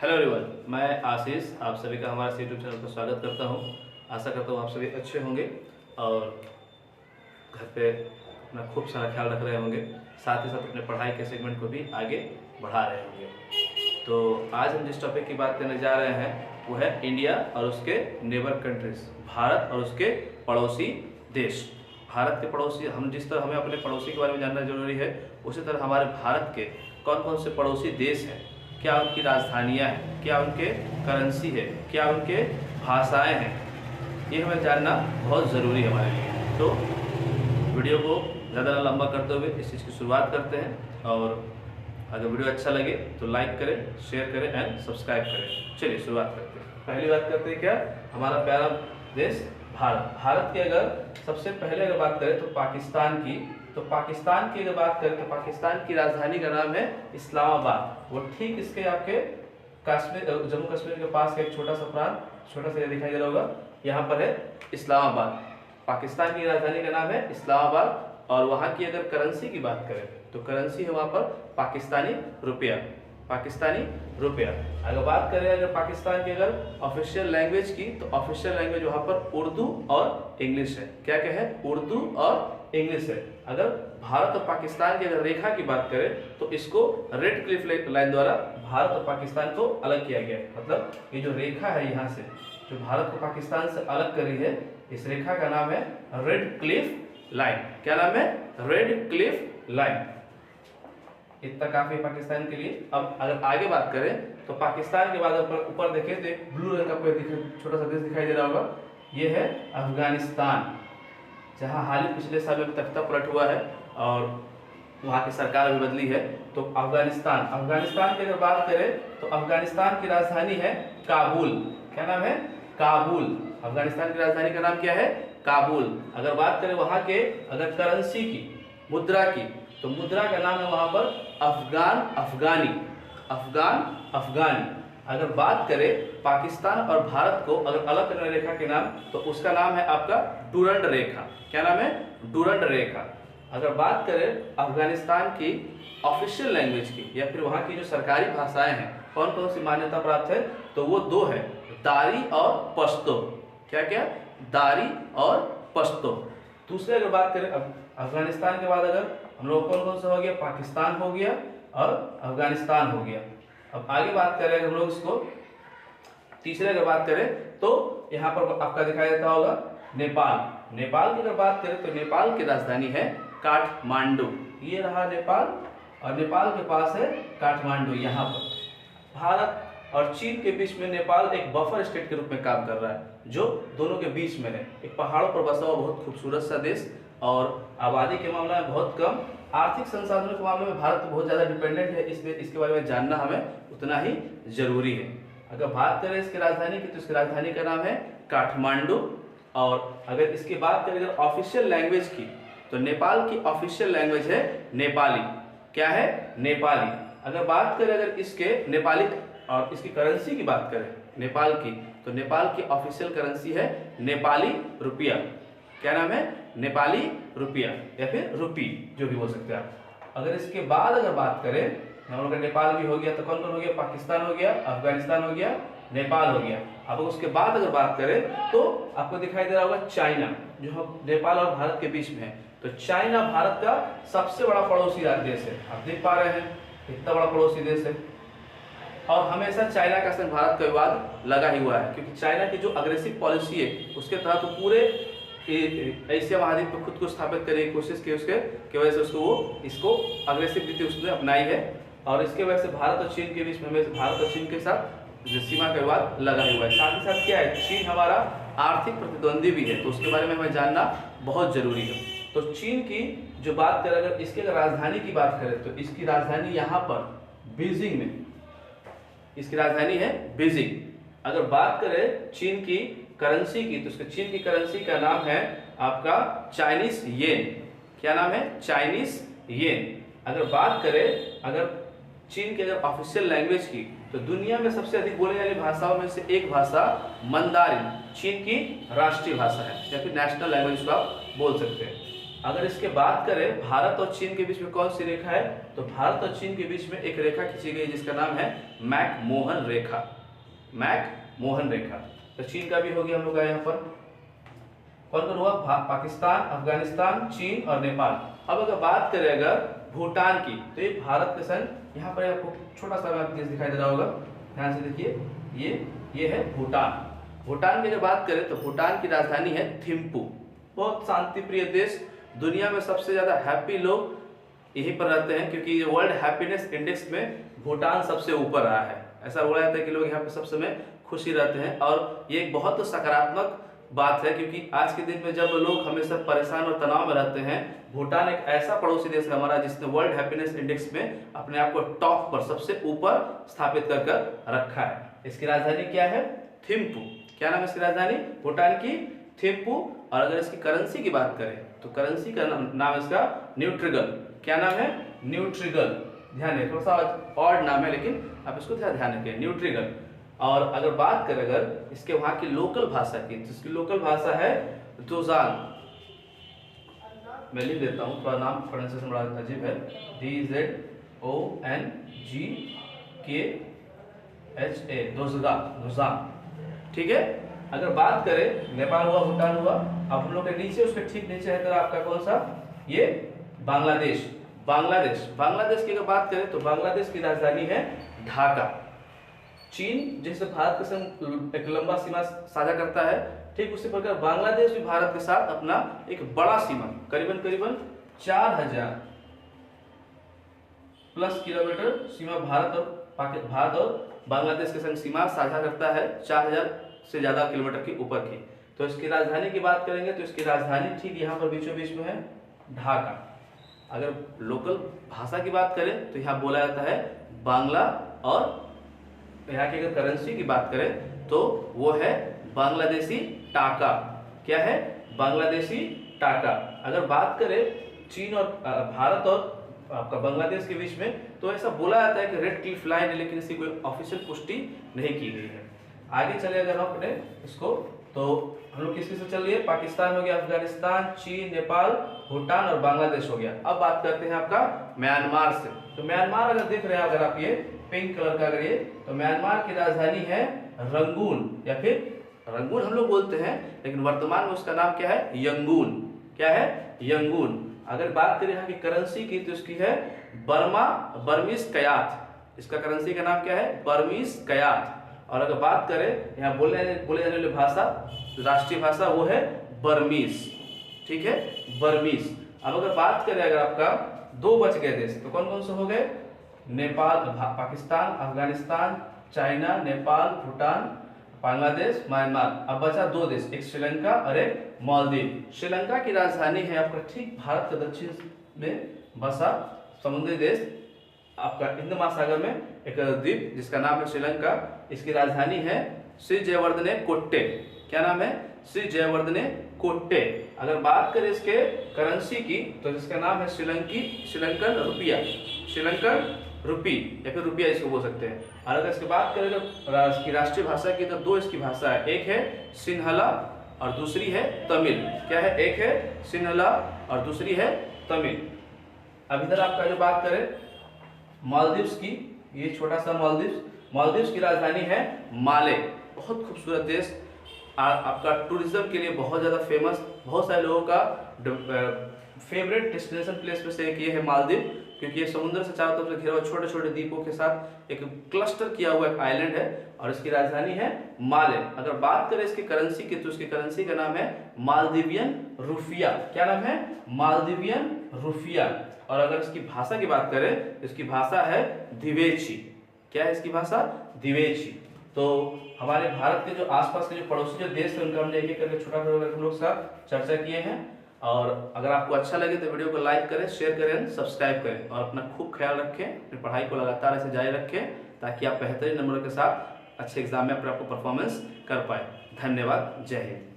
Hello everyone, मैं आशीष आप सभी का हमारे यूट्यूब चैनल पर स्वागत करता हूं। आशा करता हूं आप सभी अच्छे होंगे और घर पे अपना खूब सारा ख्याल रख रहे होंगे, साथ ही साथ अपने पढ़ाई के सेगमेंट को भी आगे बढ़ा रहे होंगे। तो आज हम जिस टॉपिक की बात करने जा रहे हैं वो है इंडिया और उसके नेबर कंट्रीज, भारत और उसके पड़ोसी देश। भारत के पड़ोसी, हम जिस तरह हमें अपने पड़ोसी के बारे में जानना जरूरी है, उसी तरह हमारे भारत के कौन कौन से पड़ोसी देश हैं, क्या उनकी राजधानियाँ हैं, क्या उनके करेंसी है, क्या उनके भाषाएं हैं, ये हमें जानना बहुत ज़रूरी है हमारे लिए। तो वीडियो को ज़्यादा लंबा करते हुए इस चीज़ की शुरुआत करते हैं, और अगर वीडियो अच्छा लगे तो लाइक करें, शेयर करें एंड सब्सक्राइब करें। चलिए शुरुआत करते हैं। पहली बात करते हैं क्या, हमारा प्यारा देश भारत। भारत की अगर सबसे पहले अगर बात करें तो पाकिस्तान की, तो पाकिस्तान की अगर बात करें तो पाकिस्तान की राजधानी का नाम है इस्लामाबाद। वो ठीक इसके आपके कश्मीर, जम्मू कश्मीर के पास का एक छोटा सा प्रांत, छोटा सा दिखाई दे रहा होगा, यहाँ पर है इस्लामाबाद। पाकिस्तान की राजधानी का नाम है इस्लामाबाद। और वहाँ की अगर करेंसी की बात करें तो करेंसी है वहाँ पर पाकिस्तानी रुपया, पाकिस्तानी रुपया। अगर बात करें अगर पाकिस्तान की अगर ऑफिशियल लैंग्वेज की, तो ऑफिशियल लैंग्वेज वहाँ पर उर्दू और इंग्लिश है। क्या क्या है? उर्दू और इंग्लिश है। अगर भारत और पाकिस्तान की अगर रेखा की बात करें तो इसको रेड क्लिफ लाइन द्वारा भारत और पाकिस्तान को अलग किया गया। मतलब ये जो रेखा है यहाँ से जो भारत को पाकिस्तान से अलग करी है, इस रेखा का नाम है रेड क्लिफ लाइन। क्या नाम है? Red Cliff line. इतना काफी पाकिस्तान के लिए। अब अगर आगे बात करें तो पाकिस्तान के बाद ऊपर देखें तो एक ब्लू रंग का कोई छोटा सा देश दिखाई दे रहा होगा, ये है अफगानिस्तान, जहां हाल ही पिछले साल में तख्ता पलट हुआ है और वहाँ की सरकार भी बदली है। तो अफगानिस्तान, अफगानिस्तान की अगर बात करें तो अफगानिस्तान की राजधानी है काबुल। क्या नाम है? काबुल। अफगानिस्तान की राजधानी का नाम क्या है? काबुल। अगर बात करें वहाँ के अगर करेंसी की, मुद्रा की, तो मुद्रा का नाम है वहाँ पर अफगान अफगानी, अफगान अफगानी। अगर बात करें पाकिस्तान और भारत को अगर अलग करने रेखा के नाम, तो उसका नाम है आपका डूरंड रेखा। क्या नाम है? डूरंड रेखा। अगर बात करें अफगानिस्तान की ऑफिशियल लैंग्वेज की या फिर वहाँ की जो सरकारी भाषाएं हैं, कौन कौन सी मान्यता प्राप्त है, तो वो दो है, दारी और पश्तो। क्या क्या? दारी और पश्तो। दूसरे अगर बात करें अफगानिस्तान के बाद अगर हम लोग कौन कौन सा हो गया, पाकिस्तान हो गया और अफगानिस्तान हो गया। अब आगे बात करें हम लोग इसको, तीसरे अगर बात करें तो यहाँ पर आपका दिखाई देता होगा नेपाल। नेपाल की अगर बात करें तो नेपाल की राजधानी है काठमांडू। ये रहा नेपाल और नेपाल के पास है काठमांडू। यहाँ पर भारत और चीन के बीच में नेपाल एक बफर स्टेट के रूप में काम कर रहा है, जो दोनों के बीच में है। एक पहाड़ों पर बसा हुआ बहुत खूबसूरत सा देश, और आबादी के मामले में बहुत कम, आर्थिक संसाधनों के मामले में भारत बहुत ज़्यादा डिपेंडेंट है, इसलिए इसके बारे में जानना हमें उतना ही जरूरी है। अगर बात करें इसकी राजधानी की, तो इसकी राजधानी का नाम है काठमांडू। और अगर इसकी बात करें अगर ऑफिशियल लैंग्वेज की, तो नेपाल की ऑफिशियल लैंग्वेज है नेपाली। क्या है? नेपाली। अगर बात करें अगर इसके नेपाली और इसकी करेंसी की बात करें नेपाल की, तो नेपाल की ऑफिशियल करेंसी है नेपाली रुपया। क्या नाम है? नेपाली रुपया या फिर रुपी, जो भी बोल सकते हैं आप। अगर इसके बाद अगर बात करें, हम लोग का नेपाल भी हो गया, तो कौन कौन हो गया? पाकिस्तान हो गया, अफगानिस्तान हो गया, नेपाल हो गया। अब उसके बाद अगर बात करें तो आपको दिखाई दे रहा होगा चाइना, जो हम नेपाल और भारत के बीच में है। तो चाइना भारत का सबसे बड़ा पड़ोसी देश है। आप देख पा रहे हैं इतना बड़ा पड़ोसी देश है, और हमेशा चाइना का संग भारत का विवाद लगा ही हुआ है, क्योंकि चाइना की जो अग्रेसिव पॉलिसी है उसके तहत तो पूरे एशिया महाद्वीप में खुद को स्थापित करने की कोशिश की, उसके वजह से इसको अग्रेसिव नीति उसने अपनाई है। और इसके वजह से भारत और चीन के बीच में, भारत और चीन के साथ सीमा का विवाद लगा हुआ है। साथ ही साथ क्या है, चीन हमारा आर्थिक प्रतिद्वंदी भी है, तो उसके बारे में हमें जानना बहुत जरूरी है। तो चीन की जो बात करें, अगर इसकी अगर राजधानी की बात करें तो इसकी राजधानी यहाँ पर बीजिंग में, इसकी राजधानी है बीजिंग। अगर बात करें चीन की करेंसी की, तो उसके चीन की करेंसी का नाम है आपका चाइनीज येन। क्या नाम है? चाइनीज येन। अगर बात करें अगर चीन की अगर ऑफिशियल लैंग्वेज की, तो दुनिया में सबसे अधिक बोले जाने भाषाओं में से एक भाषा मंदारिन चीन की राष्ट्रीय भाषा है, या फिर नेशनल लैंग्वेज को आप बोल सकते हैं। अगर इसके बात करें भारत और चीन के बीच में कौन सी रेखा है, तो भारत और चीन के बीच में एक रेखा खींची गई जिसका नाम है मैकमोहन रेखा। मैकमोहन रेखा। तो चीन का भी हो गया हम लोग का यहाँ पर। कौन कौन हुआ? पाकिस्तान, अफगानिस्तान, चीन और नेपाल। अब अगर बात करें अगर भूटान की, तो ये भारत के संग यहाँ पर आपको छोटा सा देश दिखाई दे रहा होगा, ध्यान से देखिए, ये है भूटान। भूटान की अगर बात करें तो भूटान की राजधानी है थिम्पू। बहुत शांति प्रिय देश, दुनिया में सबसे ज्यादा हैप्पी लोग यहीं पर रहते हैं, क्योंकि वर्ल्ड हैप्पीनेस इंडेक्स में भूटान सबसे ऊपर रहा है। ऐसा बोला जाता है कि लोग यहाँ पे सब समय खुशी रहते हैं, और ये एक बहुत सकारात्मक बात है, क्योंकि आज के दिन में जब लोग हमेशा परेशान और तनाव में रहते हैं, भूटान एक ऐसा पड़ोसी देश है हमारा जिसने वर्ल्ड हैप्पीनेस इंडेक्स में अपने आप को टॉप पर सबसे ऊपर स्थापित कर रखा है। इसकी राजधानी क्या है? थिम्पू। क्या नाम है इसकी राजधानी? भूटान की थिम्पू। और अगर इसकी करेंसी की बात करें तो करेंसी का नाम इसका न्यूट्रिगल। क्या नाम है? न्यूट्रिगल। ध्यान है, थोड़ा सा ऑड नाम है लेकिन आप इसको ध्यान रखें, न्यूट्रिगल। और अगर बात करें अगर इसके वहां की लोकल भाषा की, तो इसकी लोकल भाषा है दोजांग। मैं लिख देता हूँ, थोड़ा नाम प्रोनाउंसिएशन बड़ा अजीब है, DZONGKHA, दोजांग। ठीक है। अगर बात करें नेपाल हुआ, भूटान हुआ, अब हम लोग के नीचे, उसके ठीक नीचे है तरह आपका कौन सा? ये बांग्लादेश। बांग्लादेश की अगर बात करें तो बांग्लादेश की राजधानी है ढाका। चीन जैसे भारत के संग एक लंबा सीमा साझा करता है, ठीक उसी प्रकार बांग्लादेश भी भारत के साथ अपना एक बड़ा सीमा करीबन 4000 प्लस किलोमीटर सीमा भारत और बांग्लादेश के संग सीमा साझा करता है, 4000 से ज्यादा किलोमीटर के ऊपर की। तो इसकी राजधानी की बात करेंगे तो इसकी राजधानी ठीक यहाँ पर बीचों बीच में है, ढाका। अगर लोकल भाषा की बात करें तो यहाँ बोला जाता है बांग्ला, और यहाँ की अगर करेंसी की बात करें तो वो है बांग्लादेशी टाका। क्या है? बांग्लादेशी टाका। अगर बात करें चीन और भारत और आपका बांग्लादेश के बीच में, तो ऐसा बोला जाता है कि रेड क्लिफ लाइन है, लेकिन इसकी कोई ऑफिशियल पुष्टि नहीं की गई है। आगे चले अगर हम अपने इसको, तो हम लोग किस से चल रही है? पाकिस्तान हो गया, अफगानिस्तान, चीन, नेपाल, भूटान और बांग्लादेश हो गया। अब बात करते हैं आपका म्यांमार से। तो म्यांमार अगर देख रहे हैं, अगर आप ये पिंक कलर का करिए, तो म्यांमार की राजधानी है रंगून, या फिर रंगून हम लोग बोलते हैं, लेकिन वर्तमान में उसका नाम क्या है? यंगून। क्या है? यंगून। अगर बात करें यहाँ की करेंसी की, तो इसकी है बर्मीज कयात। इसका करेंसी का नाम क्या है? बर्मीज कयात। और अगर बात करें यहाँ बोले जाने वाली भाषा, राष्ट्रीय भाषा, वो है बर्मीज। ठीक है, बर्मीज। अब अगर बात करें अगर आपका 2 बच गए देश, तो कौन कौन से हो गए? Nepal, Pakistan, Afghanistan, China, Nepal, Bhutan, Bangladesh, Myanmar. अब बचा 2 देश, एक श्रीलंका और एक मालदीव। श्रीलंका की राजधानी है आपका ठीक भारत के दक्षिण में बसा समुद्री देश, आपका हिंद महासागर में एक द्वीप जिसका नाम है श्रीलंका। इसकी राजधानी है श्री जयवर्धने कोट्टे। क्या नाम है? श्री जयवर्धने कोट्टे। अगर बात करें इसके करेंसी की, तो इसका नाम है श्रीलंकन रुपी, या फिर रुपया इसको बोल सकते हैं। और अगर इसकी बात करें तो इसकी राष्ट्रीय भाषा की, तो 2 इसकी भाषा है, एक है सिन्हला और दूसरी है तमिल। क्या है? एक है सिन्हला और दूसरी है तमिल। अब इधर आपका जो बात करें मालदीव्स की, ये छोटा सा मालदीव्स की राजधानी है माले। बहुत खूबसूरत देश, आपका टूरिज्म के लिए बहुत ज़्यादा फेमस, बहुत सारे लोगों का फेवरेट डेस्टिनेशन प्लेस में से एक ये है मालदीव, क्योंकि ये समुद्र से चारों तरफ से घिरा हुआ छोटे छोटे द्वीपों के साथ एक क्लस्टर किया हुआ एक आइलैंड है, और इसकी राजधानी है माले। अगर बात करें इसकी करेंसी की, तो इसकी करेंसी का नाम है मालदीवियन रुपया। क्या नाम है? मालदीवियन रुपया। और अगर इसकी भाषा की बात करें, इसकी भाषा है दिवेची। क्या है इसकी भाषा? दिवेची। तो हमारे भारत के जो आसपास के जो पड़ोसी जो देश है, उनका हमने एक एक करके छोटा हम लोग साथ चर्चा किए हैं। और अगर आपको अच्छा लगे तो वीडियो को लाइक करें, शेयर करें, सब्सक्राइब करें, और अपना खूब ख्याल रखें, अपनी पढ़ाई को लगातार ऐसे जारी रखें, ताकि आप बेहतरीन नंबरों के साथ अच्छे एग्जाम में अपने आपको परफॉर्मेंस कर पाए। धन्यवाद। जय हिंद।